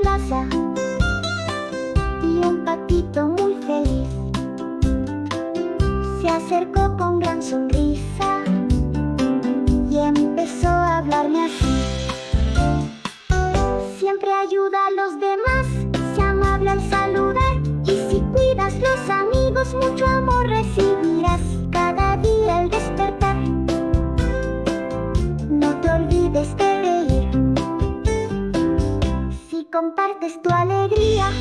plaza y un patito muy feliz se acercó con gran sonrisa y empezó a hablarme así. Siempre ayuda a los demás, sé amable al saludar, y si cuidas los amigos, mucho amor recibirás cada día al despertar. No te olvides de reír, si compartes tu alegría,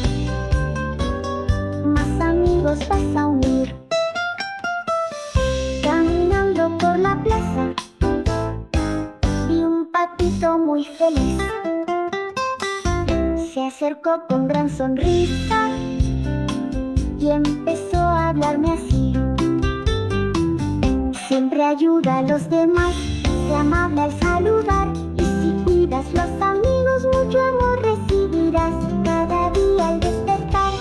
más amigos vas a unir. Caminando por la plaza, vi un patito muy feliz. Se acercó con gran sonrisa y empezó a hablarme así. Siempre ayuda a los demás, sé amable al saludar, y si cuidas los amigos, mucho amor recibirás cada día al despertar.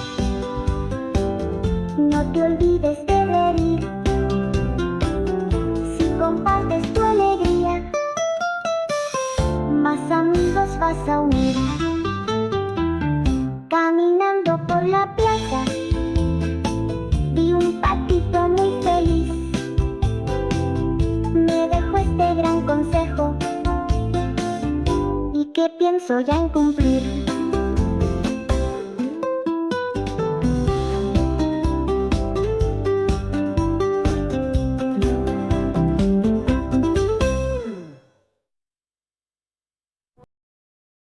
No te olvides de reír, si compartes tu alegría, más amigos vas a unir. Caminando por la plaza, vi un patito muy feliz. Me dejó este gran consejo y que pienso ya en cumplir.